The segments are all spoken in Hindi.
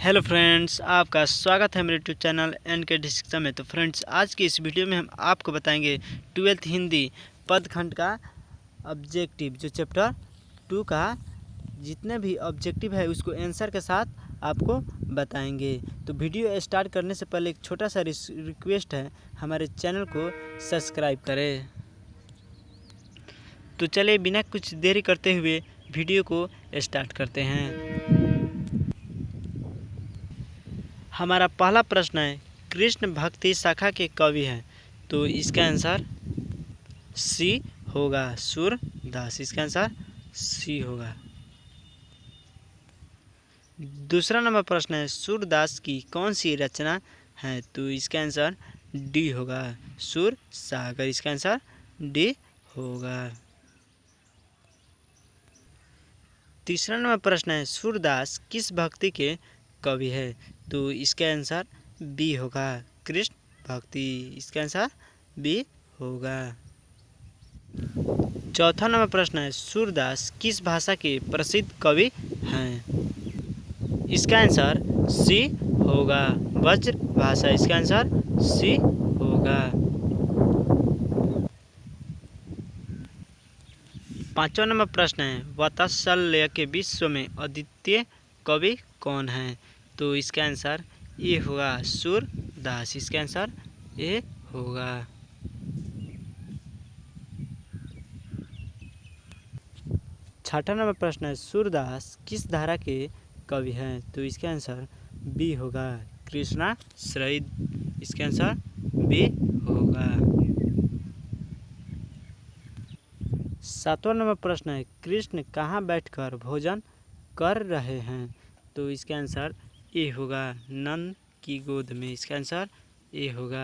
हेलो फ्रेंड्स, आपका स्वागत है मेरे यूट्यूब चैनल एन के डिस्कशन में। तो फ्रेंड्स, आज की इस वीडियो में हम आपको बताएंगे 12th हिंदी पदखंड का ऑब्जेक्टिव, जो चैप्टर 2 का जितने भी ऑब्जेक्टिव है उसको आंसर के साथ आपको बताएंगे। तो वीडियो स्टार्ट करने से पहले एक छोटा सा रिक्वेस्ट है, हमारे चैनल को सब्सक्राइब करें। तो चलिए बिना कुछ देरी करते हुए वीडियो को स्टार्ट करते हैं। हमारा पहला प्रश्न है, कृष्ण भक्ति शाखा के कवि हैं। तो इसका आंसर सी होगा, सूरदास। इसका आंसर सी होगा। दूसरा नंबर प्रश्न है, सूरदास की कौन सी रचना है? तो इसका आंसर डी होगा, सूर सागर। इसका आंसर डी होगा। तीसरा नंबर प्रश्न है, सूरदास किस भक्ति के कवि है? तो इसका आंसर बी होगा, कृष्ण भक्ति। इसका आंसर बी होगा। चौथा नंबर प्रश्न है, सूरदास किस भाषा के प्रसिद्ध कवि हैं? इसका आंसर सी होगा, ब्रज भाषा। इसका आंसर सी होगा। पांचवा नंबर प्रश्न है, वात्सल्य के विश्व में अद्वितीय कवि कौन है? तो इसका आंसर ए होगा, सूरदास। इसका आंसर ए होगा। छठा नंबर प्रश्न है, सूरदास किस धारा के कवि हैं? तो इसका आंसर बी होगा, कृष्णाश्रयी। इसका आंसर बी होगा। सातवां नंबर प्रश्न है, कृष्ण कहाँ बैठकर भोजन कर रहे हैं? तो इसका आंसर ए होगा, नंद की गोद में। इसका आंसर ए होगा।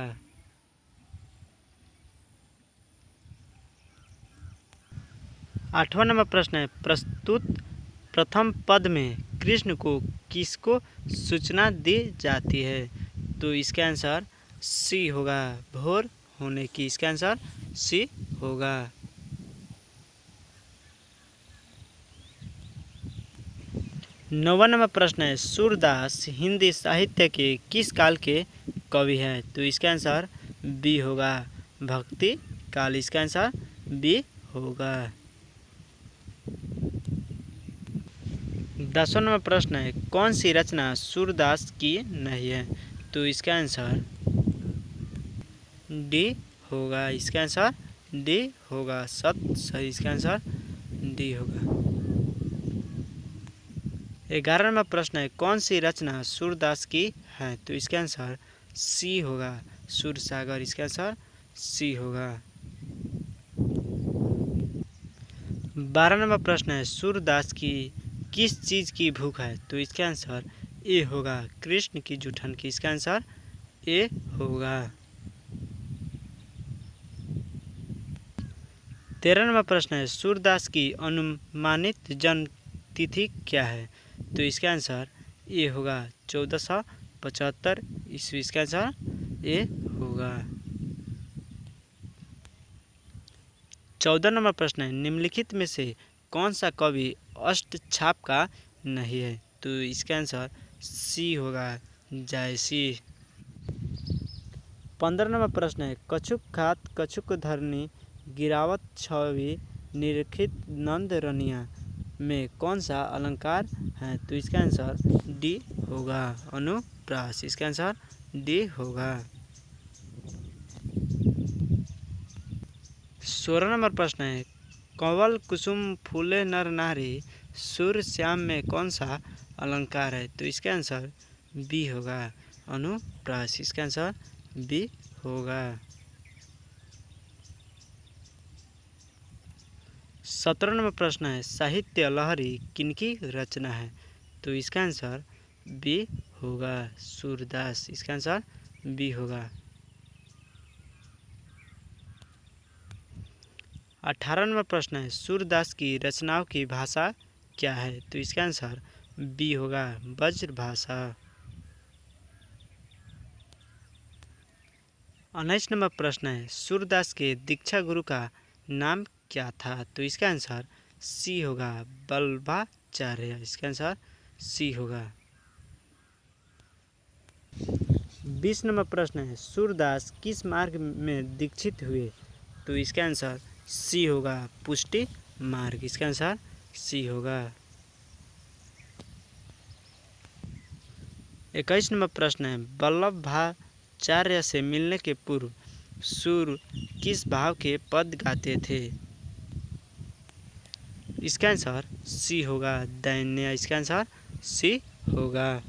आठवां नंबर प्रश्न है, प्रस्तुत प्रथम पद में कृष्ण को किसको सूचना दी जाती है? तो इसका आंसर सी होगा, भोर होने की। इसका आंसर सी होगा। नौवां नंबर प्रश्न है, सूरदास हिंदी साहित्य के किस काल के कवि हैं? तो इसका आंसर बी होगा, भक्ति काल। इसका आंसर बी होगा। 10वां नंबर प्रश्न है, कौन सी रचना सूरदास की नहीं है? तो इसका आंसर डी होगा। इसका आंसर डी होगा, सही। इसका आंसर डी होगा। 11वां नंबर प्रश्न है, कौन सी रचना सूरदास की है? तो इसका आंसर सी होगा, सूरसागर। इसका आंसर सी होगा। 12वां नंबर प्रश्न है, सूरदास की किस चीज़ की भूख है? तो इसका आंसर ए होगा, कृष्ण की जूठन की। इसका आंसर ए होगा। 13वां नंबर प्रश्न है, सूरदास की अनुमानित जन्म तिथि क्या है? तो इसका आंसर ए होगा, 1475 ईस्वी। इसका आंसर ए होगा। 14 नंबर प्रश्न है, निम्नलिखित में से कौन सा कवि अष्टछाप का नहीं है? तो इसका आंसर सी होगा, जायसी। 15 नंबर प्रश्न है, कछुक खात कछुक धरनी गिरावत छवि निरखित नंद रनिया में कौन सा अलंकार है? तो इसका आंसर डी होगा, अनुप्रास। इसका आंसर डी होगा। 16 नंबर प्रश्न है, कंवल कुसुम फूले नर नारी सूर्य श्याम में कौन सा अलंकार है? तो इसका आंसर बी होगा, अनुप्रास। इसका आंसर बी होगा। 17 नंबर प्रश्न है, साहित्य लहरी किनकी रचना है? तो इसका आंसर बी होगा, सूरदास। इसका आंसर बी होगा। 18 नंबर प्रश्न है, सूरदास की रचनाओं की भाषा क्या है? तो इसका आंसर बी होगा, ब्रज भाषा। 19 नंबर प्रश्न है, सूरदास के दीक्षा गुरु का नाम क्या था? तो इसका आंसर सी होगा, वल्लभाचार्य। इसका आंसर सी होगा। 20 नंबर प्रश्न है, सूरदास किस मार्ग में दीक्षित हुए? तो इसका आंसर सी होगा, पुष्टि मार्ग। इसका आंसर सी होगा। 21 नंबर प्रश्न है, वल्लभाचार्य से मिलने के पूर्व सूर किस भाव के पद गाते थे? इसका आंसर सी होगा, दैन्य। इसका आंसर सी होगा।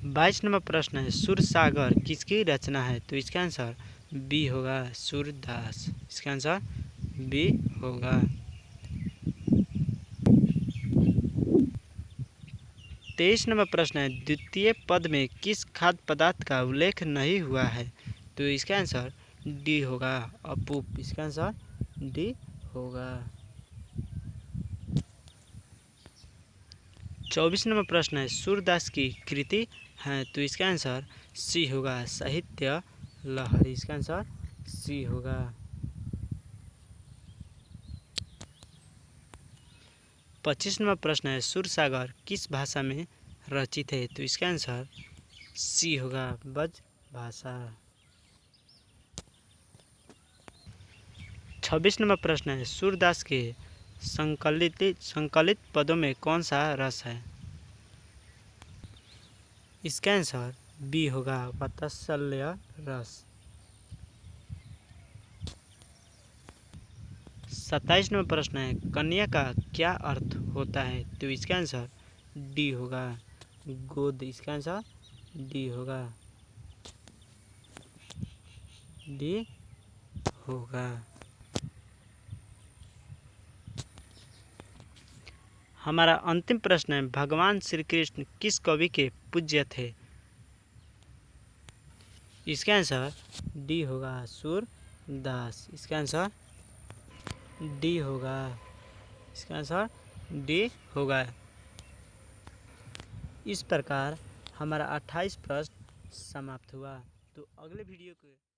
22 नंबर प्रश्न है, सूरसागर किसकी रचना है? तो इसका आंसर बी होगा, सूरदास। इसका आंसर बी होगा। 23 नंबर प्रश्न है, द्वितीय पद में किस खाद्य पदार्थ का उल्लेख नहीं हुआ है? तो इसका आंसर डी होगा, अपूप। इसका आंसर डी होगा। 24 नंबर प्रश्न है, सूरदास की कृति है? तो इसका आंसर सी होगा, साहित्य लहरी। इसका आंसर सी होगा। 25 नंबर प्रश्न है, सूरसागर किस भाषा में रचित है? तो इसका आंसर सी होगा, ब्रज भाषा। 26 नंबर प्रश्न है, सूरदास के संकलित पदों में कौन सा रस है? इसका आंसर बी होगा, वात्सल्य रस। 27 नंबर प्रश्न है, कन्या का क्या अर्थ होता है? तो इसका आंसर डी होगा, गोद। इसका आंसर डी होगा, डी होगा। हमारा अंतिम प्रश्न है, भगवान श्री कृष्ण किस कवि के पूज्य थे? इसका आंसर डी होगा, सूरदास। इसका आंसर डी होगा। इसका आंसर डी होगा। इस प्रकार हमारा 28 प्रश्न समाप्त हुआ। तो अगले वीडियो को